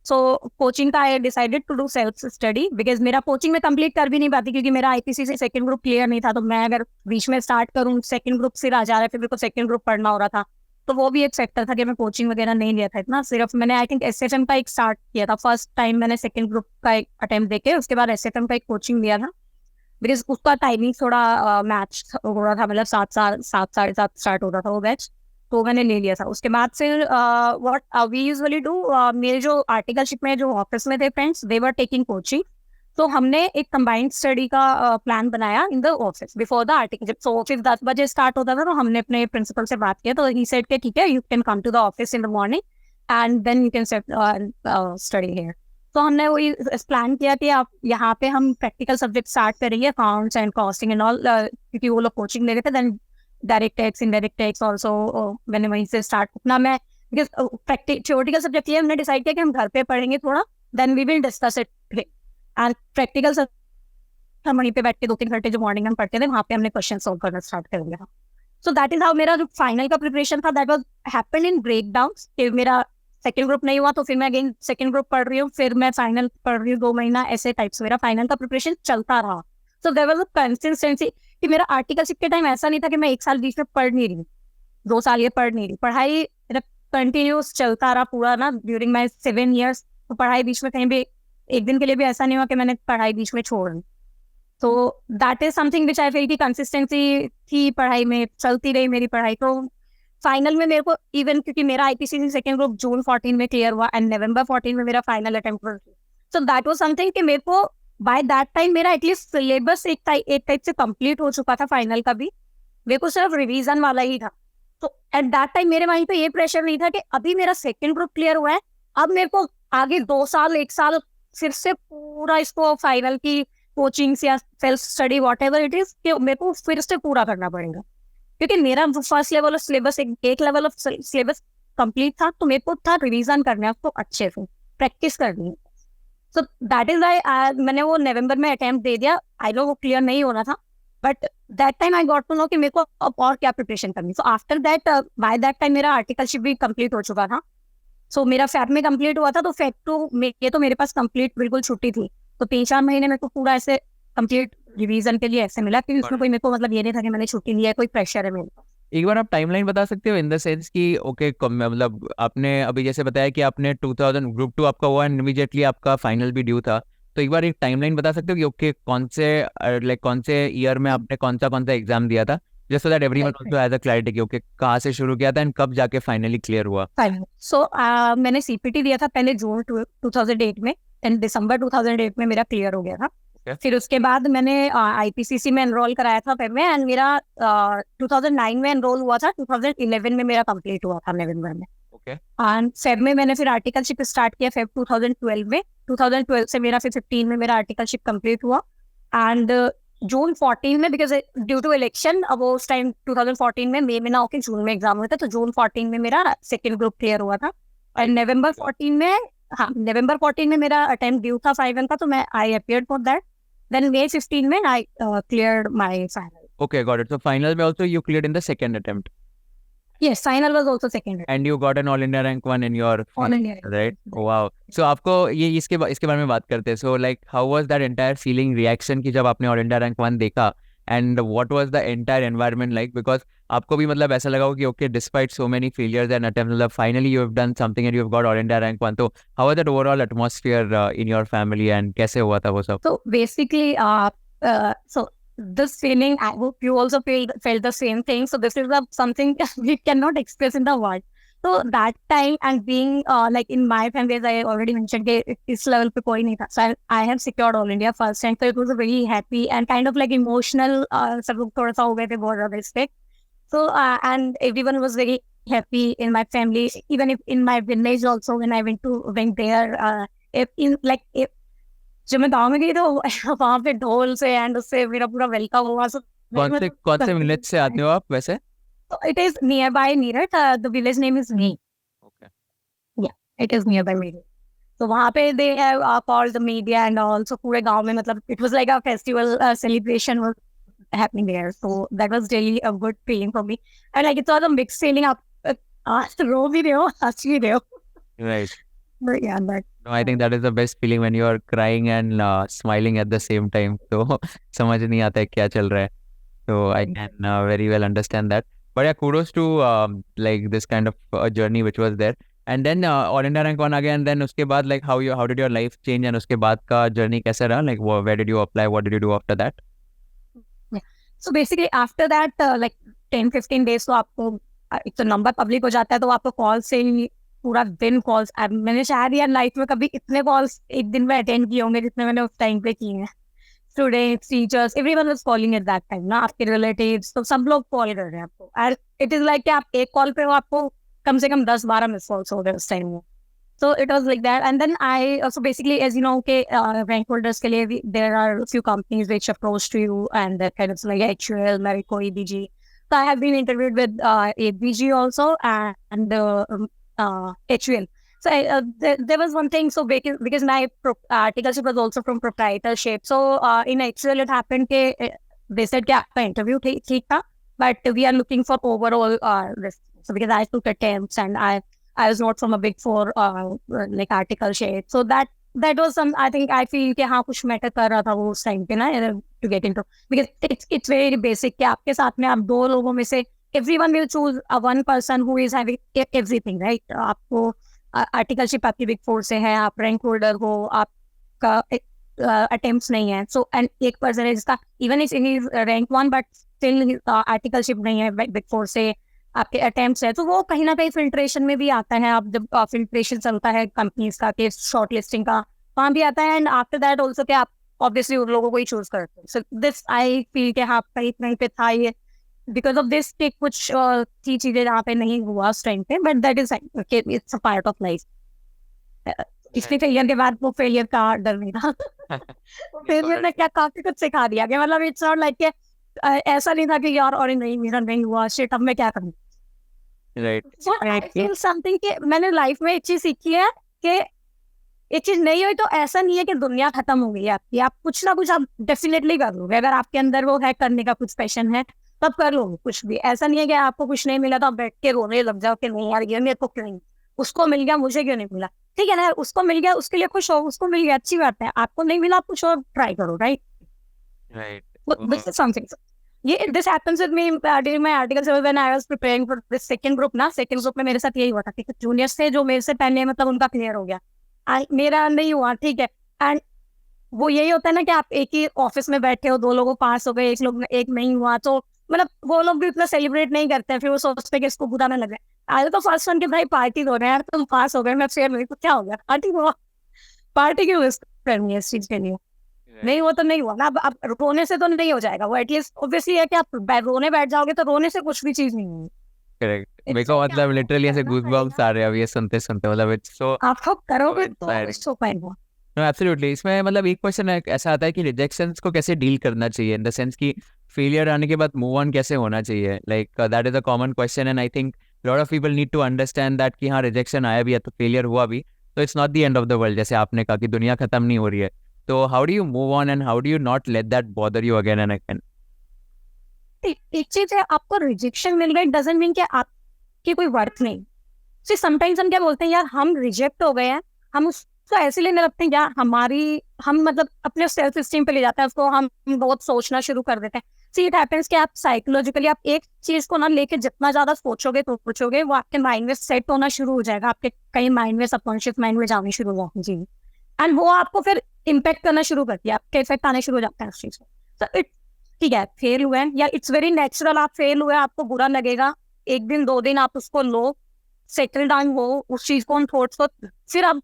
Speaker 2: सो कोचिंग का I decided to do self study, because मेरा कोचिंग में कंप्लीट कर भी नहीं पाती क्योंकि मेरा आईपीसी से सेकंड ग्रुप क्लियर नहीं था, तो मैं अगर बीच में स्टार्ट करूँ सेकंड ग्रुप से आ जा रहा है, फिर मेरे को सेकंड ग्रुप पढ़ना हो रहा था, तो वो भी एक फैक्टर था कि मैं कोचिंग वगैरह नहीं लिया था इतना, सिर्फ मैंने आई थिंक एसएफएम का एक स्टार्ट किया था फर्स्ट टाइम, मैंने सेकंड ग्रुप का एक अटेम्प्ट देके उसके बाद एसएफएम का एक कोचिंग लिया था, बिकॉज उसका टाइमिंग थोड़ा मैच हो रहा था, मतलब 7 साढ़े 7 स्टार्ट हो रहा था वो बैच, तो मैंने ले लिया था। उसके बाद फिर व्हाट वी यूजुअली डू, मेरे जो आर्टिकलशिप में जो ऑफिस में थे friends, they were taking coaching, तो हमने एक कंबाइंड स्टडी का प्लान बनाया in the office before the article. जब ऑफिस 10 बजे स्टार्ट होता था तो हमने अपने प्रिंसिपल से बात किया, तो ही सेड के ठीक है you can come to the office in the morning and then you can study here. तो हमने वही प्लान किया कि आप यहाँ पे हम प्रैक्टिकल सब्जेक्ट स्टार्ट करेंगे, accounts and costing and all, क्योंकि वो लोग कोचिंग ले रहे थे, then direct tax indirect tax also मैंने वहीं से स्टार्ट अपना, मैं थ्योरेटिकल सब्जेक्ट ये हमने डिसाइड किया कि हम घर पे पढ़ेंगे थोड़ा, then we will discuss it, and practical हम वहीं पे बैठ के 2-3 घंटे जो मॉर्निंग हम पढ़ते थे वहाँ पे हमने क्वेश्चन सॉल्व करना स्टार्ट कर दिया। सो दैट इज हाउ मेरा जो फाइनल का प्रिपरेशन था that was happened in breakdowns, कि मेरा सेकंड ग्रुप नहीं हुआ तो फिर मैं अगेन सेकंड ग्रुप पढ़ रही हूँ, फिर मैं फाइनल पढ़ रही हूँ 2 महीना, ऐसे टाइप से मेरा फाइनल का प्रिपरेशन चलता रहा। So there was a consistency कि मेरा आर्टिकलशिप के टाइम ऐसा नहीं था कि मैं 1 साल बीच में पढ़ नहीं रही, 2 साल ये पढ़ नहीं रही, पढ़ाई मेरा कंटिन्यूस चलता रहा पूरा ना ड्यूरिंग माई 7 years। तो पढ़ाई बीच में कहीं भी एक दिन के लिए भी ऐसा नहीं हुआ कि मैंने पढ़ाई बीच में छोड़ दी। तो that is something which I feel की कंसिस्टेंसी थी पढ़ाई में, चलती रही मेरी पढ़ाई। तो फाइनल में मेरे को इवन क्योंकि मेरा आईपीसीसी सेकंड ग्रुप जून 14 में क्लियर हुआ एंड नवंबर 14 में मेरा फाइनल अटेम्प्ट हुआ, सो दैट वाज समथिंग कि मेरे को बाय दैट टाइम मेरा एटलीस्ट सिलेबस एक टाइप से कंप्लीट हो चुका था फाइनल का भी, मेरे को सिर्फ रिवीजन वाला ही था। तो एट दैट टाइम मेरे माइंड पे ये प्रेशर नहीं था कि अभी मेरा सेकंड ग्रुप क्लियर हुआ है, अब मेरे को आगे 2 साल 1 साल फिर से पूरा इसको फाइनल की कोचिंग या self study what ever it is कि मेरे को फिर से पूरा करना पड़ेगा, क्योंकि मेरा फर्स्ट लेवल ऑफ सिलेबस एक लेवल ऑफ सिलेबस कंप्लीट था, तो मेरे को था रिवीजन करना है उसको अच्छे से प्रैक्टिस करनी है। सो दैट इज वाई मैंने वो नवंबर में अटेम्प्ट दे दिया। आई नो वो क्लियर नहीं होना था, but that time I got to know कि मेरे को अब और क्या प्रिपरेशन करनी। So after that by that time मेरा आर्टिकलशिप भी कंप्लीट हो चुका था, सो मेरा फैब में कंप्लीट हुआ था, तो फैब टू ये तो मेरे पास कंप्लीट बिल्कुल छुट्टी थी, तो 3-4 महीने मेरे को पूरा ऐसे कंप्लीट रिवीजन के लिए ऐसे मिला कि उसमें कोई मेरे को मतलब ये नहीं था कि मैंने छुट्टी लिया है, कोई प्रेशर है मेरे पास।
Speaker 1: एक बार आप टाइमलाइन बता सकते हो इन द सेंस कि ओके, मतलब आपने अभी जैसे बताया कि आपने 2000 ग्रुप 2 आपका हुआ एंड इमीडिएटली आपका फाइनल भी ड्यू था, तो एक बार एक टाइमलाइन बता सकते हो कि ओके कौन से लाइक कौन से ईयर में आपने कौन सा एग्जाम दिया था, just so that everyone also has a clarity कि ओके कहाँ से शुरू किया था एंड कब जाके फाइनली क्लियर हुआ।
Speaker 2: फाइनल सो मैंने सीपीटी दिया था पहले जून 2008 में, एंड दिसंबर 2008 में मेरा क्लियर हो गया था।
Speaker 1: Okay.
Speaker 2: फिर उसके बाद मैंने आईपीसीसी में एनरोल कराया था फेब में, एंड मेरा 2009 में एनरोल हुआ था, 2011 में मेरा कंप्लीट हुआ था नवंबर में।
Speaker 1: ओके
Speaker 2: एंड फेब में मैंने फिर आर्टिकलशिप स्टार्ट किया फेब 2012 में, 2012 से मेरा फिर 15 में मेरा आर्टिकलशिप कंप्लीट हुआ। एंड जून 14 में, बिकॉज ड्यू टू इलेक्शन, अब वो उस टाइम 2014 में मई में ना होकर जून में एग्जाम हुआ था, तो जून 14 में मेरा सेकेंड ग्रुप क्लियर हुआ था। एंड नवंबर 14 में, हाँ नवंबर 14 में मेरा अटेम्प्ट ड्यू था 5 का, तो मैं I appeared for that. Then May 15 में I cleared my final.
Speaker 1: Okay, got it. So final में also you cleared in the second attempt.
Speaker 2: Yes, final was also second.
Speaker 1: And you got an all India rank 1 in your
Speaker 2: All India.
Speaker 1: right? Wow. So आपको ये इसके बारे में बात करते हैं. So like how was that entire feeling, reaction की जब आपने all India rank 1 देखा, and what was the entire environment like? Because आपको भी मतलब ऐसा लगा हो कि okay despite so many failures and attempts, मतलब finally you have done something and you have got all India rank 1. तो how was that overall atmosphere in your family and कैसे हुआ था वो सब?
Speaker 2: So basically, so this feeling, I hope you also felt the same thing. So this is something we cannot express in the word. So that time, and being like in my family, as I already mentioned, इस level पे कोई नहीं था. So I have secured all India first time. So it was a very happy and kind of like emotional. सब लोग थोड़ा सा हो गए थे बहुत ज़्यादा इस पे. So and everyone was very happy in my family, even if in my village also, when I went there, if जब मैं गाँव में गई तो वहाँ पे ढोल से एंड उससे मेरा पूरा वेलकम हुआ। So
Speaker 1: कौन से विलेज से आते हो आप वैसे?
Speaker 2: it is nearby Meerut. The village name is Nee.
Speaker 1: Okay.
Speaker 2: Yeah, it is nearby Meerut. So वहाँ पे they have called the media and also पूरे गाँव में मतलब it was like a festival celebration was happening there. So that was really a good feeling for me. And like it's all a mixed feeling. आप रो भी रहे हो, हंस भी रहे हो.
Speaker 1: Right.
Speaker 2: But yeah, but
Speaker 1: No, I think that is the best feeling when you are crying and smiling at the same time. तो समझ नहीं आता है क्या चल रहा है. So I can very well understand that. But yeah, kudos to like this kind of journey which was there. And then all India rank 1 again. Then उसके बाद like how did your life change and उसके बाद का journey कैसा रहा? Like where did you apply? What did you do after that?
Speaker 2: yeah. So basically after that like 10-15 days तो आपको एक तो नंबर पब्लिक हो जाता है, तो आपको कॉल से ही पूरा दिन कॉल्स, मैंने शायद यार लाइफ में कभी इतने कॉल्स एक दिन में अटेंड किए होंगे जितने मैंने उस टाइम पे किए हैं. Students, teachers, everyone was calling at that time ना, आपके रिलेटिव्स, तो सब लोग कॉल कर रहे हैं आपको. एंड इट इज लाइक कि आप एक कॉल पे हो, आपको कम से कम 10-12 मिस कॉल्स हो गए उस टाइम में. So it was like that. And then I also basically, as you know, okay, rank holders के लिए there are a few companies which approach to you and that kind of like HUL, Marico, ABG. So I have been interviewed with ABG also and HUL. So there was one thing. So because my articleship was also from proprietorship. So in HUL it happened that they said that आपका interview ठीक था, but we are looking for overall risk. So because I took attempts and I was not from a big four like articleship. So that was some, I think I feel कि हाँ कुछ matter कर रहा था वो उस time पे ना to get into, because it's very basic कि आपके साथ में आप दो लोगों में से everyone will choose a one person who is having everything, right? आपको articleship आपकी big four से है, आप rank holder हो, आपका attempts नहीं है. So and एक person है जिसका even if he is rank 1 but still articleship नहीं है big four से, आपके अटेम्प्ट्स है, तो वो कहीं ना कहीं फिल्ट्रेशन में भी आता है. आप जब फिल्ट्रेशन चलता है कंपनीज का के शॉर्ट लिस्टिंग का, वहाँ भी आता है. एंड आफ्टर दैट ऑल्सो कि आप ऑब्वियसली उन लोगों को ही चूज करते हैं. सो दिस आई फील कि हाँ कहीं कहीं पे था ये, बिकॉज ऑफ दिस के कुछ थी चीजें जहाँ पे नहीं हुआ उस टाइम पे, but that is it's a part of life. इसलिए फेलियर के बाद वो फेलियर का डर नहीं था. फेलियर ने क्या काफी कुछ सिखा दिया कि मतलब इट्स नॉट लाइक ऐसा नहीं था कि यार और नहीं मेरा नहीं हुआ शिट अब मैं क्या करूँ.
Speaker 1: Right.
Speaker 2: So I feel something कि मैंने लाइफ में एक चीज सीखी है कि एक चीज नहीं हुई तो ऐसा नहीं है कि दुनिया खत्म हो गई है आपकी. आप कुछ ना कुछ आप डेफिनेटली कर लोगे. अगर आपके अंदर वो है करने का कुछ पैशन है तब कर लोगे कुछ भी. ऐसा नहीं है कि आपको कुछ नहीं मिला तो आप बैठ के रोने लग जाओ कि नहीं यार ये मेरे को क्यों नहीं. उसको मिल गया, मुझे क्यों नहीं मिला? ठीक है ना, उसको मिल गया, उसके लिए खुश हो, उसको मिल गया, अच्छी बात है। आपको नहीं मिला, आप कुछ और ट्राई करो, right?
Speaker 1: Right.
Speaker 2: This is something. ये this happens with me during my articles when I was preparing for this second group ना, second group में मेरे साथ यही हुआ था कि जूनियर्स थे जो मेरे से पहले, मतलब उनका क्लियर हो गया, मेरा नहीं हुआ, ठीक है। एंड वो यही होता है ना कि आप एक ही ऑफिस में बैठे हो, 2 लोगों पास हो गए, एक नहीं हुआ, तो मतलब वो लोग भी इतना सेलिब्रेट नहीं करते हैं, फिर वो सोचते हैं कि इसको बुरा ना लगे। आज तो फर्स्ट वन के भाई पार्टी दो रहे हैं यार, तुम पास हो गए, मैं फेल हुई, तो क्या हो गया? पार्टी हुआ, पार्टी क्यों मिस करनी है इस चीज के लिए? नहीं हुआ तो नहीं हुआ ना। अब रोने से तो नहीं हो जाएगा वो, एटलीस्ट ऑब्वियसली है कि आप रोने बैठ जाओगे तो रोने से कुछ भी चीज नहीं होगी।
Speaker 1: करेक्ट, मेरे को मतलब लिटरली ऐसे गूज़बम्प्स आ रहे हैं अभी ये सुनते सुनते, मतलब इट्स सो
Speaker 2: आप करोगे तो
Speaker 1: inspiring.
Speaker 2: सो पाएगा।
Speaker 1: No absolutely. इसमें मतलब एक क्वेश्चन ऐसा आता है कि रिजेक्शंस को कैसे डील करना चाहिए, इन द सेंस कि फेलियर आने के बाद मूव ऑन कैसे होना चाहिए, like that is a common question and I think lot of people need to understand that कि हाँ रिजेक्शन आया भी है तो फेलियर हुआ भी तो it's not the end of the world, जैसे आपने कहा कि दुनिया खत्म नहीं हो रही है। तो how do you move on and how do you not let that bother you again and again?
Speaker 2: एक चीज है, आपको रिजेक्शन मिल रहा है डजंट मीन कि आपकी कोई वर्थ नहीं। सी समटाइम्स हम क्या बोलते हैं, यार हम रिजेक्ट हो गए हैं, हम उसको ऐसे लेने लगते हैं यार हम मतलब अपने सेल्फ स्टीम पे ले जाते हैं उसको, हम बहुत सोचना शुरू कर देते हैं। सी इट हैपेंस कि आप साइकोलॉजिकली आप एक चीज को ना लेके जितना ज्यादा सोचोगे वो आपके माइंड में सेट होना शुरू हो जाएगा, आपके कहीं माइंड में, सबकॉन्शियस माइंड में जाने शुरू हो जाएगी, एंड वो आपको फिर इम्पेक्ट करना शुरू करती है, आपके इफेक्ट आने शुरू हो जाते हैं उस चीज को। तो इट ठीक है, फेल हुए हैं या इट्स वेरी नेचुरल, आप फेल हुए, आपको बुरा लगेगा, 1 दिन 2 दिन आप उसको लो, सेटल डाउन हो उस चीज को, उन थॉट्स को, फिर आप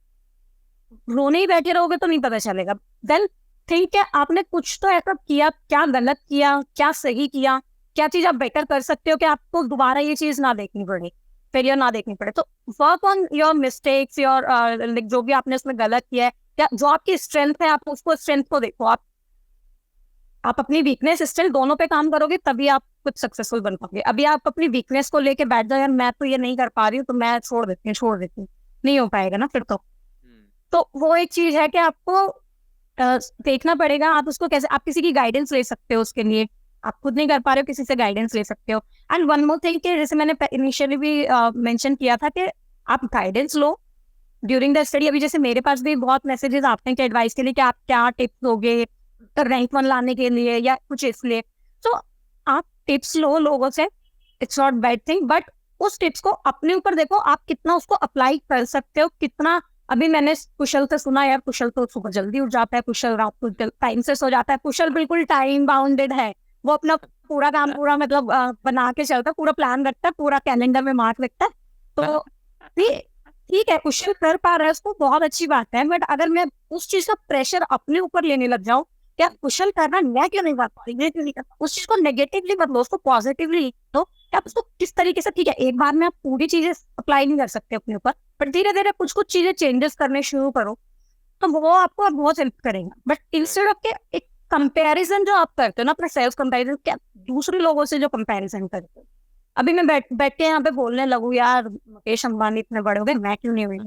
Speaker 2: रोने ही बैठे रहोगे तो नहीं पता चलेगा। देन ठीक है, आपने कुछ तो ऐसा किया, क्या गलत किया, क्या सही किया, क्या चीज आप बेटर कर सकते हो कि आपको दोबारा ये चीज ना देखनी पड़े, फेलियर ना देखनी पड़े। तो work on your mistakes, your जो भी आपने उसमें गलत किया है या जो आपकी स्ट्रेंथ है, आप उसको स्ट्रेंथ को देखो। आप अपनी वीकनेस स्ट्रेंथ दोनों पे काम करोगे तभी आप कुछ सक्सेसफुल बन पाओगे। अभी आप अपनी वीकनेस को लेके बैठ जाओ, यार मैं तो ये नहीं कर पा रही हूँ तो मैं छोड़ देती हूँ, नहीं हो पाएगा ना फिर तो वो एक चीज है कि आपको देखना पड़ेगा आप उसको कैसे, आप किसी की गाइडेंस ले सकते हो उसके लिए, आप खुद नहीं कर पा रहे हो किसी से गाइडेंस ले सकते हो। एंड वन मोर थिंग कि जैसे मैंने इनिशियली भी मेंशन किया था कि आप guidance low during the study. अभी जैसे मेरे पास भी बहुत मैसेजेस आते हैं कि एडवाइस के लिए कि आप क्या टिप्स दोगे रैंक 1 लाने के लिए या कुछ इसलिए, तो आप टिप्स लो लोगों से, it's not bad thing, but उस टिप्स को अपने ऊपर देखो आप कितना उसको अप्लाई कर सकते हो, कितना। अभी मैंने कुशल से सुना यार, कुशल तो सुबह जल्दी उठ जाता है, कुशल रात को टाइम से सो जाता है, कुशल बिल्कुल टाइम बाउंडेड है, वो अपना पूरा काम पूरा मतलब बना के चलता है, पूरा प्लान रखता है, पूरा कैलेंडर में मार्क रखता है। तो ठीक है, कुशल कर पा रहा है, उसको बहुत अच्छी बात है। बट अगर मैं उस चीज का प्रेशर अपने ऊपर लेने लग जाऊं, क्या कुशल करना, मैं क्यों नहीं कर पा रही, मैं क्यों नहीं कर पा, उस चीज को नेगेटिवली मत लो, उसको पॉजिटिवली लो। आप उसको किस तरीके से, ठीक है एक बार में आप पूरी चीजें अप्लाई नहीं कर सकते अपने ऊपर, पर धीरे धीरे कुछ कुछ चीजें चेंजेस करने शुरू करो तो वो आपको बहुत हेल्प करेगा। बट इंस्टेड ऑफ के एक कंपैरिजन जो आप करते हो ना, अपना सेल्फ कंपैरिजन, क्या दूसरे लोगों से जो कंपैरिजन करते हो, अभी मैं बैठ के यहाँ पे बोलने लगूँ यार मुकेश अंबानी इतने बड़े हो गए, मैं क्यों नहीं हुई,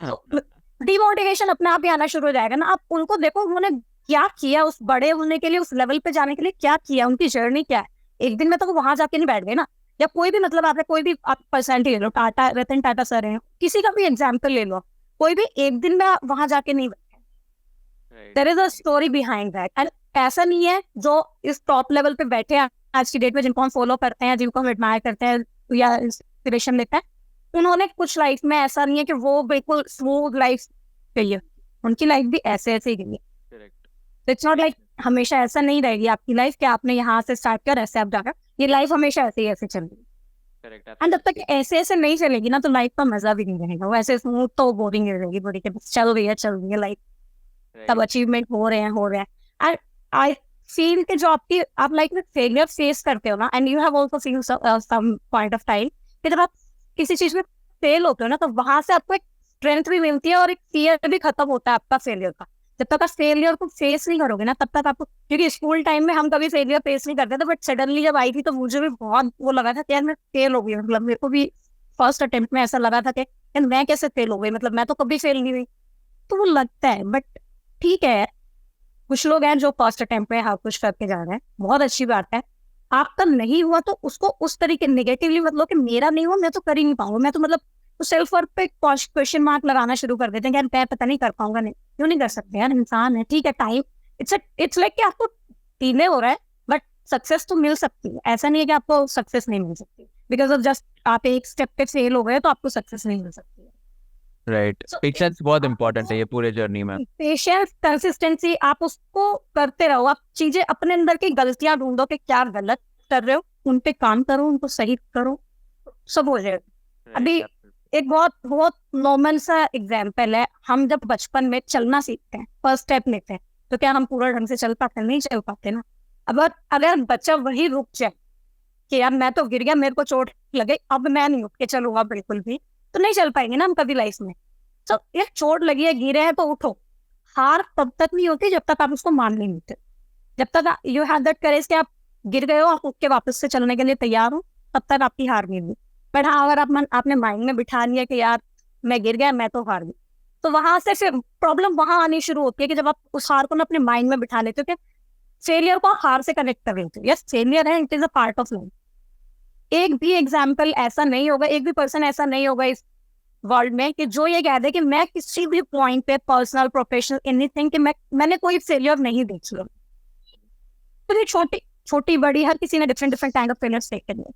Speaker 2: तो डिमोटिवेशन अपने आप ही आना शुरू हो जाएगा ना। आप उनको देखो उन्होंने क्या किया, उस बड़े होने के लिए, उस लेवल पे जाने के लिए क्या किया, उनकी जर्नी क्या है। एक दिन में तो वहां जाके नहीं बैठ गए ना, या कोई भी मतलब आपने कोई भी आप पर्सनैलिटी ले लो, रतन टाटा सर हैं, किसी का भी एग्जाम्पल ले लो, कोई भी एक दिन में वहां जाके नहीं बैठे, there is a story behind that. And ऐसा नहीं है जो इस टॉप लेवल पे बैठे हैं आज की डेट में, जिनको हम फॉलो करते हैं, जिनको हम एडमायर करते हैं या इंस्पिरेशन लेते हैं, उन्होंने कुछ लाइफ में ऐसा नहीं है कि वो बिल्कुल स्मूथ लाइफ गई है, उनकी लाइफ भी ऐसे ऐसे ही गई है। इट्स नॉट लाइक हमेशा ऐसा नहीं रहेगी आपकी लाइफ कि आपने यहाँ से स्टार्ट किया ऐसे आप जाकर, ये लाइफ हमेशा ऐसे ही ऐसे चलेगी। एंड जब तक ऐसे ऐसे नहीं चलेगी ना तो लाइफ का मजा भी नहीं रहेगा, वो ऐसे स्मूथ तो बोरिंग रहेगी, बोरी के बस चल रही है लाइफ, तब अचीवमेंट हो रहे हैं। एंड आई फील कि जो आप लाइफ में फेलियर फेस करते हो ना, and you have also seen some point of time कि जब आप किसी चीज में फेल होते हो ना, तो वहां से आपको एक स्ट्रेंथ भी मिलती है और एक फियर भी खत्म होता है आपका फेलियर का। जब तक आप फेलियर को फेस नहीं करोगे ना, तब तक आपको, क्योंकि स्कूल टाइम में हम कभी फेलियर फेस नहीं करते थे, बट सडनली जब आई थी तो मुझे भी बहुत वो लगा था कि यार मैं फेल हो गई, मतलब मेरे को भी फर्स्ट अटेम्प्ट में ऐसा लगा था कि यार मैं कैसे फेल हो गई, मतलब मैं तो कभी फेल नहीं हुई, तो वो लगता है। बट ठीक है, कुछ लोग हैं जो फर्स्ट अटेम्प्ट में हर कुछ करके जा रहे हैं, बहुत अच्छी बात है। आपका नहीं हुआ तो उसको उस तरीके नेगेटिवली मतलब कि मेरा नहीं हुआ मैं तो कर ही नहीं पाऊंगा, मैं तो मतलब सेल्फ वर्थ पे क्वेश्चन मार्क लगाना शुरू कर देते हैं कि यार मैं पता नहीं कर पाऊंगा, नहीं क्यों नहीं कर सकते यार, इंसान है, ठीक है, टाइम इट्स लाइक कि आपको डिले हो रहा है बट सक्सेस तो मिल सकती है, ऐसा नहीं है कि आपको सक्सेस नहीं मिल सकती, बिकॉज ऑफ जस्ट आप एक स्टेप पे फेल हो गए तो आपको सक्सेस नहीं मिल सकती है।
Speaker 1: राइट,
Speaker 2: So,
Speaker 1: पेशेंस बहुत इंपॉर्टेंट है ये पूरे जर्नी में।
Speaker 2: पेशेंस, कंसिस्टेंसी, आप उसको करते रहो, आप चीजें अपने अंदर की गलतियां ढूंढो कि क्या गलत कर रहे हो, उन पे काम करो, उनको सही करो, सब हो जाएगा। अभी एक बहुत बहुत नॉर्मल सा एग्जाम्पल है, हम जब बचपन में चलना सीखते हैं, फर्स्ट स्टेप लेते हैं, तो क्या हम पूरा ढंग से चल पाते हैं? नहीं चल पाते ना। अगर अगर बच्चा वही रुक जाए कि यार मैं तो गिर गया, मेरे को चोट लगे, अब मैं नहीं उठ के चलूंगा बिल्कुल भी, तो नहीं चल पाएंगे ना हम कभी लाइफ में। तो यार चोट लगी है, गिरे हैं तो उठो। हार तब तक नहीं होती जब तक आप उसको मान नहीं लेते। जब तक यू हैव दैट करेज कि आप गिर गए हो, आप उठ के वापस से चलने के लिए तैयार हो, तब तक आपकी हार नहीं हुई। बट हाँ, अगर आपने माइंड में बिठा लिया कि यार मैं गिर गया, मैं तो हार गई, तो वहां से फिर प्रॉब्लम वहां आनी शुरू होती है कि जब आप उस हार को ना अपने माइंड में बिठा लेते हो कि फेलियर को हार से कनेक्ट कर लेते हो। यस, फेलियर है, it is a part of life. एक भी एग्जाम्पल ऐसा नहीं होगा, एक भी पर्सन ऐसा नहीं होगा इस वर्ल्ड में कि जो ये कह दे कि मैं किसी भी पॉइंट पे, पर्सनल, प्रोफेशनल, एनीथिंग, कि मैंने कोई फेलियर नहीं देखी है। तो ये छोटी छोटी बड़ी हर किसी ने different different kind of failures देखे हैं।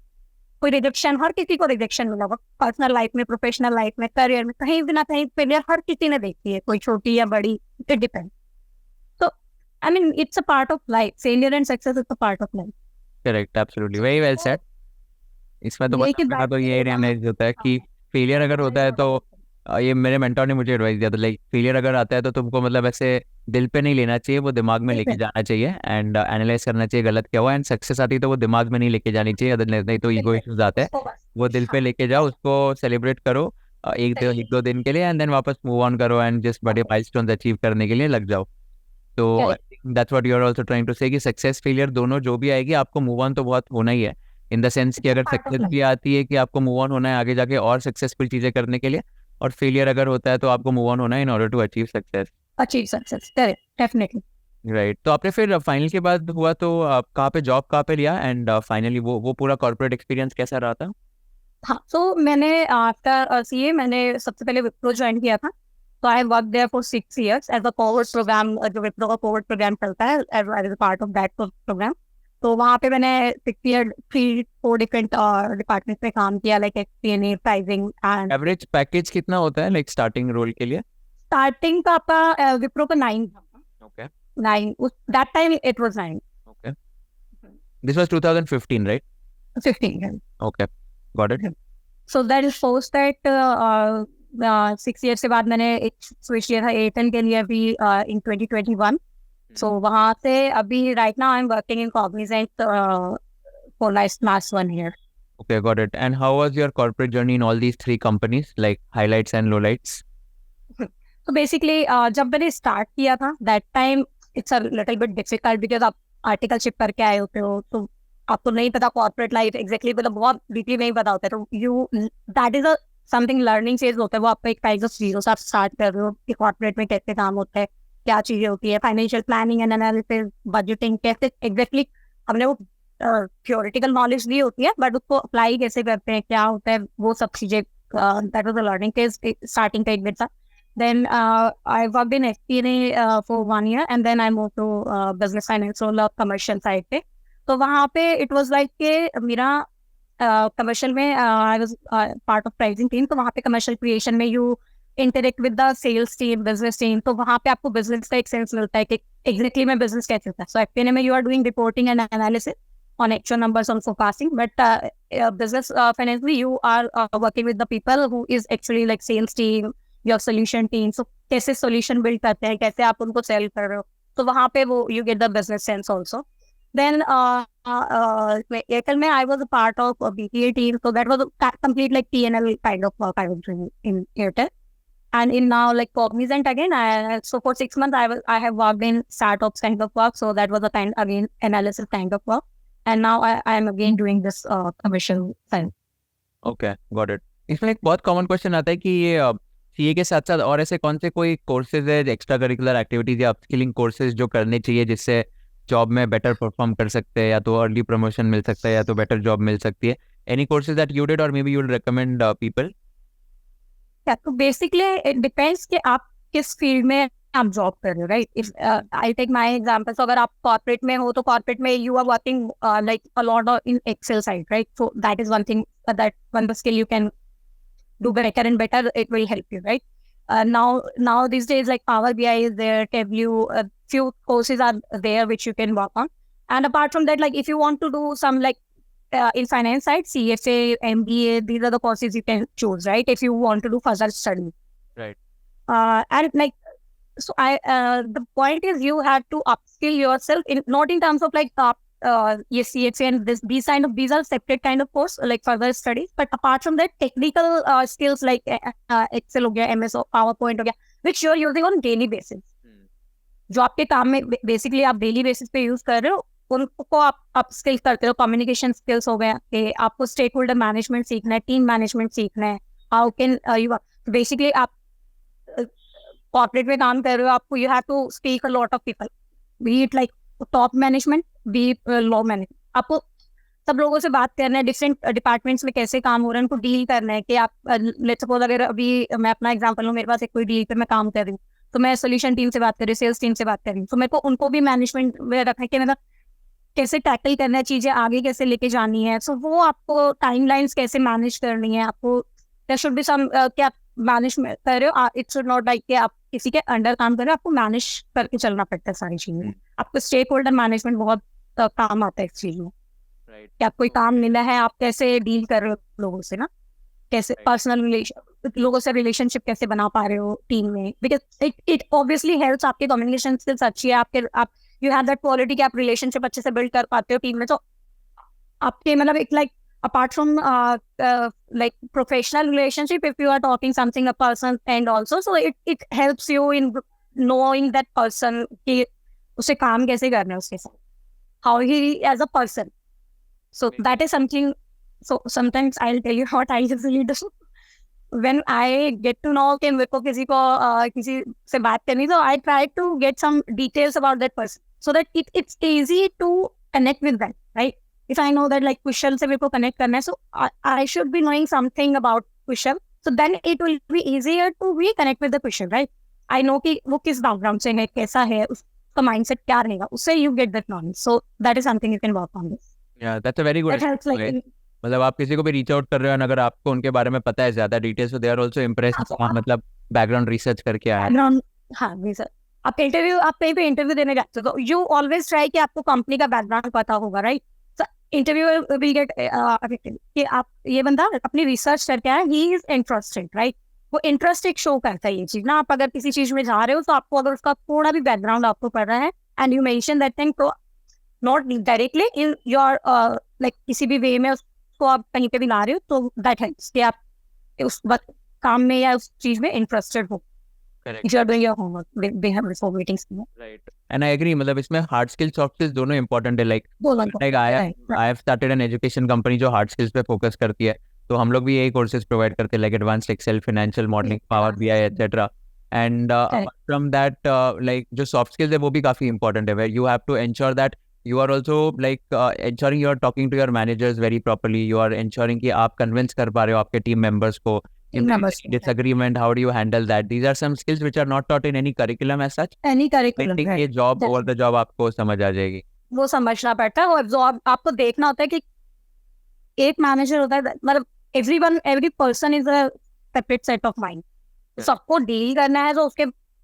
Speaker 2: कोई रिजेक्शन, हर किसी को रिजेक्शन मिला होगा, पर्सनल लाइफ में, प्रोफेशनल लाइफ में, करियर में, कहीं भी ना कहीं फेलियर हर किसी ने देखी है, कोई छोटी या बड़ी, इट डिपेंड। तो I mean it's a part of life, failure and success is a part of life.
Speaker 1: Correct, absolutely, very well said. इसमें तो बस मेरा तो ये रियलाइज होता है कि फेलियर अगर होता है तो ये मेरे मेंटर ने मुझे एडवाइस दिया था, लाइक फेलियर अगर आता है तो तुमको मतलब ऐसे दिल पे नहीं लेना चाहिए, वो दिमाग में लेके जाना चाहिए एंड एनालाइज करना चाहिए गलत क्या हुआ। एंड सक्सेस आती है तो वो दिमाग में नहीं लेके जानी चाहिए, अदर नहीं तो ईगो इश्यूज आते हैं। वो दिल पे लेके जाओ, उसको सेलिब्रेट करो एक दो दिन के लिए, एंड देन वापस मूव ऑन करो एंड जस्ट बड़े माइलस्टोन्स अचीव करने के लिए लग जाओ। तो that's what you are also trying to say कि सक्सेस फेलियर दोनों जो भी आएगी, आपको मूव ऑन तो बहुत होना ही है, इन द सेंस कि अगर सक्सेस भी आती है कि आपको मूव ऑन होना है आगे जाके और सक्सेसफुल चीजें करने के लिए, और फेलियर अगर होता है तो आपको मूव ऑन होना है in order to achieve success.
Speaker 2: Achieve success, definitely.
Speaker 1: Right, तो आपने फिर फाइनल के बाद हुआ तो आप कहाँ पे जॉब कहाँ पे लिया, एंड फाइनली वो पूरा कॉर्पोरेट एक्सपीरियंस कैसा रहा था?
Speaker 2: हाँ, तो मैंने आफ्टर सीए मैंने सबसे पहले विप्रो ज्वाइन किया था। तो I work there for 6 years as a covid program, जो विप्रो का कोविड प्रोग्राम चलता है, as a part of that program. तो वहाँ पे मैंने 6 year 4 डिफरेंट डिपार्टमेंट में काम किया, like FP&A, pricing and.
Speaker 1: Average package कितना होता है लाइक स्टार्टिंग रोल के लिए?
Speaker 2: स्टार्टिंग का आपका विप्रो का 9 था।
Speaker 1: ओके,
Speaker 2: 9, उस that time it was 9।
Speaker 1: Okay, this was 2015 right?
Speaker 2: 15।
Speaker 1: Okay, got it.
Speaker 2: So that is post that 6 years के बाद मैंने एक स्विच किया था एयरटेल के लिए अभी इन 2021। सो वहाँ से अभी right now I am working in Cognizant for last 1 year।
Speaker 1: Okay, got it. And how was your corporate journey in all these 3 companies, like highlights and lowlights?
Speaker 2: तो बेसिकली जब मैंने स्टार्ट किया था that time it's a little bit difficult, because आप articleship करके आए होते हो, तो आपको नहीं पता कॉर्पोरेट लाइफ एग्जैक्टली, मतलब बहुत डीपली नहीं पता होता है। तो you that is a something learning phase होता है, वो आपको एक टाइप ऑफ जीरो से आप स्टार्ट कर रहे हो कि कॉर्पोरेट में कैसे काम होता है, क्या चीजें होती है, financial planning and analysis, budgeting, कैसे एग्जैक्टली हमने वो थियोरेटिकल नॉलेज ली होती है, बट उसको अप्लाई कैसे करते हैं, क्या होता है, वो सब चीजें, that was the learning phase starting का एक बिट था। Then I worked in FP&A for 1 year and then I moved to business finance role of commercial side पे। तो वहाँ पे it was like के मेरा commercial में I was part of pricing team। तो वहाँ पे commercial creation में you interact with the sales team, business team। तो वहाँ पे आपको business का एक sense मिलता है कि exactly में business कैसे होता है। So FP&A में you are doing reporting and analysis on actual numbers on forecasting, but business finance you are working with the people who is actually like sales team, your solution team. So कैसे solution build करते हैं, कैसे आप उनको cell कर रहे हो, तो वहाँ पे वो you get the business sense also. Then Airtel में I was a part of BPA टीम, so that was a complete like P&L kind of work I was doing in Airtel. And in now like Cognizant again, so for 6 months I have worked in startups kind of work, so that was a kind again analysis kind of work, and now I am again doing this commercial side.
Speaker 1: Okay, got it. इसमें एक बहुत common question आता है कि ये CA के साथ साथ और ऐसे कौन से कोई कोर्सेज है, एक्स्ट्रा करिकुलर एक्टिविटीज या अपस्किलिंग कोर्सेज जो करने चाहिए जिससे जॉब में बेटर परफॉर्म कर सकते हैं, या तो अर्ली प्रमोशन मिल सकता है या तो बेटर जॉब मिल सकती है? Any courses that you did और maybe you will recommend people?
Speaker 2: क्या तो बेसिकली इट डिपेंड्स कि आप किस फील्ड में आप जॉब कर रहे हो, right? If I take my example, अगर आप कॉर्पोरेट में हो तो कॉर्पोरेट में you are working like a lot of in excel side, right? So that is one thing, that one skill you can do better and better, it will help you, right? Now these days, like Power BI is there, Tableau, few courses are there which you can work on. And apart from that, like if you want to do some like in finance side, CFA, MBA, these are the courses you can choose, right? If you want to do further study.
Speaker 1: Right.
Speaker 2: And like, so the point is you have to upskill yourself in, not in terms of like yes, CFA and these are separate kind of course, like further studies. But apart from that, technical skills like Excel हो गया, MS PowerPoint हो गया, which you are using on daily basis. जो आपके काम में basically आप daily basis पे यूज कर रहे हो, उनको आप स्किल्स करते हो. कम्युनिकेशन स्किल्स हो गया कि आपको स्टेक होल्डर मैनेजमेंट सीखना है, टीम मैनेजमेंट सीखना है. हाउ कैन यू बेसिकली आप कॉर्पोरेट में काम कर रहे हो, आपको you have to speak a lot of people, be it like top management, be low management. आपको सब लोगों से बात करना है, डिफरेंट डिपार्टमेंट्स में कैसे काम हो रहा है उनको डील करना है. कि आप लेट्स सपोज अगर अभी मैं अपना एग्जांपल लूँ, मेरे पास एक कोई डील पे मैं काम कर रही हूँ, तो मैं सोल्यूशन टीम से बात कर रही हूँ, सेल्स टीम से बात कर रही हूँ, तो मेरे को उनको भी मैनेजमेंट में रखना है कि मतलब कैसे टैकल करना है, चीजें आगे कैसे लेके जानी है. सो वो आपको टाइमलाइंस कैसे मैनेज करनी है, आपको देयर शुड बी सम क्या मैनेज कर रहे हो. इट शुड नॉट लाइक कि आप किसी के अंडर काम कर रहे हो, आपको मैनेज करके चलना पड़ता है सारी चीजें. आपको स्टेक होल्डर मैनेजमेंट बहुत काम आता है इस चीज में. कि आप कोई काम मिला है, आप कैसे डील कर रहे हो लोगों से ना, कैसे पर्सनल रिलेशन, लोगों से रिलेशनशिप कैसे बना पा रहे हो टीम में. Because it obviously helps. आपके कम्युनिकेशन स्किल्स अच्छी है, आप यू हैव दैट क्वालिटी कि आप रिलेशनशिप अच्छे से बिल्ड कर पाते हो टीम में. तो आपके मतलब एक like apart from like professional relationship, if you are talking something a person and also, so it helps you in knowing that person कि उसे काम कैसे करना है उसके साथ, how he as a person. So that is something. So sometimes I'll tell you what I usually do when I get to know कि मेरे को किसी को किसी से बात करनी, so I try to get some details about that person so that it's easy to connect with them, right? If I know that like Kushal से मेरे को connect करना है, so I should be knowing something about Kushal, so then it will be easier to reconnect with the Kushal, right? I know कि वो किस background से है, कैसा है, उसका mindset क्या रहेगा, उससे you get that knowledge. So that is something you can work on this.
Speaker 1: Yeah, that's a very good.
Speaker 2: It helps like
Speaker 1: मतलब आप किसी को भी रीच आउट कर रहे हो, अगर आपको उनके बारे में पता है ज्यादा डिटेल्स, तो दे आर आल्सो इम्प्रेस्ड, मतलब बैकग्राउंड रिसर्च करके आया है.
Speaker 2: हाँ रिसर्च. आप कहीं पे इंटरव्यू देने जाते हो तो यू ऑलवेज ट्राई कि आपको कंपनी का बैकग्राउंड पता होगा, राइट? इंटरव्यू विल गेट कि आप ये बंदा अपनी रिसर्च करके आया, ही इज इंटरेस्टेड, राइट? वो इंटरेस्ट एक शो करता है ये चीज ना. आप अगर किसी चीज में जा रहे हो तो आपको अगर उसका थोड़ा भी बैकग्राउंड आपको पढ़ रहा है and you mention that thing, तो not directly in your like किसी भी वे में उसको आप कहीं पे भी ला रहे हो, तो दैट हेल्प्स कि आप उस काम में या उस चीज में इंटरेस्टेड हो.
Speaker 1: Correct.
Speaker 2: If you are doing your homework, they have before meetings.
Speaker 1: Right. And I agree. मतलब इसमें हार्ड स्किल्स सॉफ्ट स्किल्स दोनों इंपॉर्टेंट है. Like I have started an education company जो हार्ड स्किल्स पे फोकस करती है, तो हम लोग भी यही कोर्सेज प्रोवाइड करते हैं, like advanced excel, financial modelling, power BI etcetera. And from that like जो सॉफ्ट स्किल्स है वो भी काफी इंपॉर्टेंट है, where you have to ensure that you are also like ensuring you are talking to your managers very properly, you are ensuring कि आप convince कर पा रहे हो आपके team members को. In disagreement, how do you handle that? These are some skills which are not taught in any curriculum as such.
Speaker 2: Any curriculum.
Speaker 1: I think ये job over the job आपको समझ आ जाएगी.
Speaker 2: वो समझना पड़ता है, और आपको देखना होता है कि एक मैनेजर होता है, मतलब every person is a separate set of mind. सबको डील करना है तो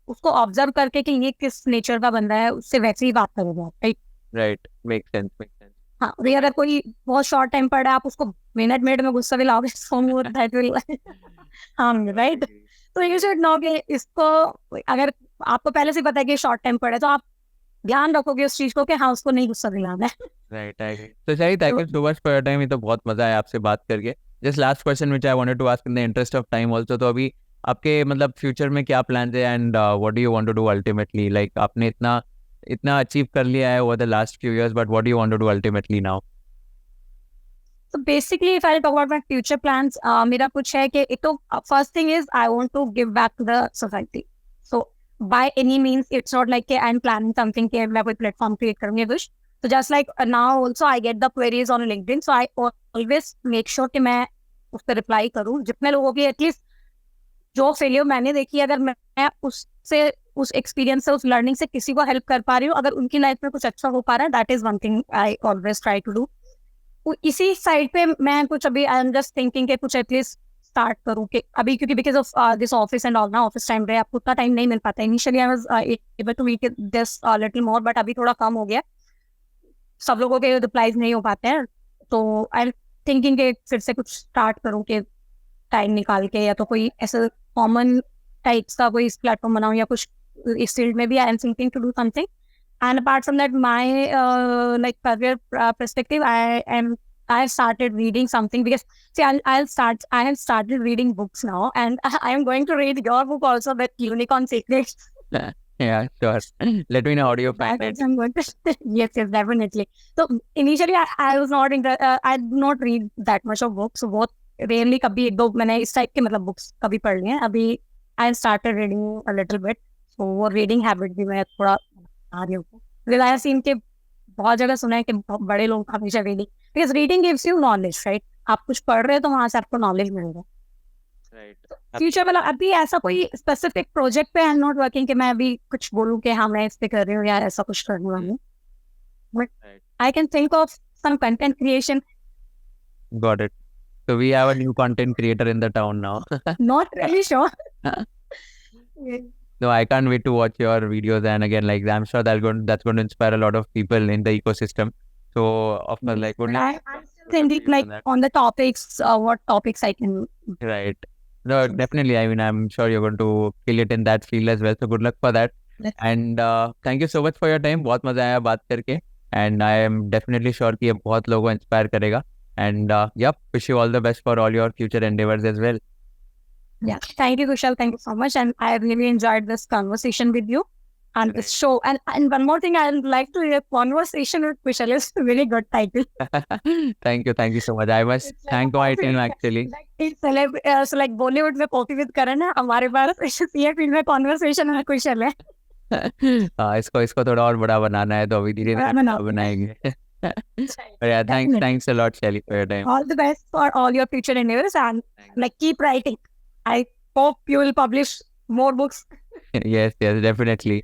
Speaker 2: उसको ऑब्जर्व करके कि ये किस नेचर का बंदा है, उससे वैसे ही बात करोगे, राइट?
Speaker 1: Right, make sense.
Speaker 2: हाँ, अगर कोई बहुत शॉर्ट टाइम पड़ा है, आप उसको मिनट में गुस्सा भी लाओगे, हाँ राइट. तो यू शुड नो कि इसको, अगर आपको पहले से पता है कि शॉर्ट टाइम पड़ा है, तो आप ध्यान रखोगे उस चीज को कि हाँ उसको नहीं गुस्सा दिलाना है.
Speaker 1: Right, I agree. तो शायद thank you so much for your time. ये तो बहुत मजा आया आपसे बात करके. Just last question which I wanted to ask in the interest of time also, तो अभी आपके मतलब फ्यूचर में क्या प्लान्स है and what do you want to do ultimately? Like आपने इतना अचीव कर लिया है over the last few years, but what do you want to do ultimately now?
Speaker 2: So basically, if I talk about my future plans, मेरा कुछ है कि एक तो first thing is I want to give back to the society. So by any means, it's not like I'm planning something कि मैं कोई platform create करूँगी कुछ. So just like now also I get the queries on LinkedIn, so I always make sure कि मैं उस पर reply करूँ. जितने लोगों की at least जो फेलियर मैंने देखी, अगर मैं उससे, उस एक्सपीरियंस से, उस लर्निंग से किसी को हेल्प कर पा रही हूँ, अगर उनकी लाइफ में कुछ अच्छा हो पा रहा है, that is one thing I always try to do. इसी साइड पे मैं कुछ अभी आई एम जस्ट थिंकिंग कि कुछ एटलीस्ट स्टार्ट करूँ कि अभी, क्योंकि because of this office and all ना, ऑफिस टाइम पे आपको उतना टाइम नहीं मिल पाता। Initially I was able to meet this little more, but अभी थोड़ा कम हो गया, सब लोगों के रिप्लाईज नहीं हो पाते हैं। तो आई एम थिंकिंग कि फिर से कुछ स्टार्ट करूँ कि टाइम निकाल के, या तो कोई ऐसा कॉमन टाइप्स का कोई प्लेटफॉर्म बनाऊँ, या कुछ इस फील्ड में भी I am thinking to do something. And apart from that, my like career perspective, I have started reading something, because see, I have started reading books now, and I am going to read your book also, that Unicorn Secrets.
Speaker 1: Yeah, sure. Let me know how do you find
Speaker 2: That
Speaker 1: it.
Speaker 2: also I'm going to yes, definitely. So initially I was not in the I do not read that much of books. So बहुत rarely कभी एक दो मैंने इस type के मतलब books कभी पढ़ लिए हैं। अभी I started reading a little bit, so वो reading habit भी मैं थोड़ा आ रही हूँ। Because I have seen कि बहुत जगह सुना है कि बड़े लोग हमेशा reading, because reading gives you knowledge, right? आप कुछ पढ़ रहे हो तो वहां से आपको नॉलेज मिलेगा।
Speaker 1: Right.
Speaker 2: फ्यूचर मतलब अभी ऐसा कोई स्पेसिफिक प्रोजेक्ट पे आई एम नॉट वर्किंग कि मैं अभी कुछ बोलूँ कि हाँ मैं इस पे कर रही हूँ या ऐसा कुछ करने वाली हूँ, but
Speaker 1: Right.
Speaker 2: I can think of some content creation.
Speaker 1: Got it. So we have a new content creator in the town now.
Speaker 2: Not really sure.
Speaker 1: No, I can't wait to watch your videos, and again, like I'm sure that's going to inspire a lot of people in the ecosystem. So, of course, like, would
Speaker 2: I'm still thinking like on the topics, what topics I can.
Speaker 1: right. No, definitely. I mean, I'm sure you're going to kill it in that field as well. So good luck for that.
Speaker 2: Let's-
Speaker 1: And thank you so much for your time. बहुत मजा आया बात करके. And I am definitely sure कि ये बहुत लोगों को inspire करेगा. And yep, wish you all the best for all your future endeavors as well.
Speaker 2: Yeah, thank you, Kushal. Thank you so much, and I really enjoyed this conversation with you and this show. And one more thing, I'd like to hear conversation with Kushal is a really good title.
Speaker 1: Thank you so much. I must
Speaker 2: It's like
Speaker 1: thank
Speaker 2: a
Speaker 1: my
Speaker 2: coffee
Speaker 1: team
Speaker 2: with-
Speaker 1: actually.
Speaker 2: like it's so like Bollywood में coffee with करण है, हमारे पास ये field में conversation में कुशल है।
Speaker 1: हाँ, इसको थोड़ा और बड़ा बनाना है, तो अभी धीरे
Speaker 2: बड़ा
Speaker 1: धीरे
Speaker 2: बनाते हैं।
Speaker 1: बनाएंगे. But yeah, thanks a lot, Shelly, for your time.
Speaker 2: All the best for all your future endeavors, and like keep writing. I hope you will publish more books.
Speaker 1: Yes, definitely.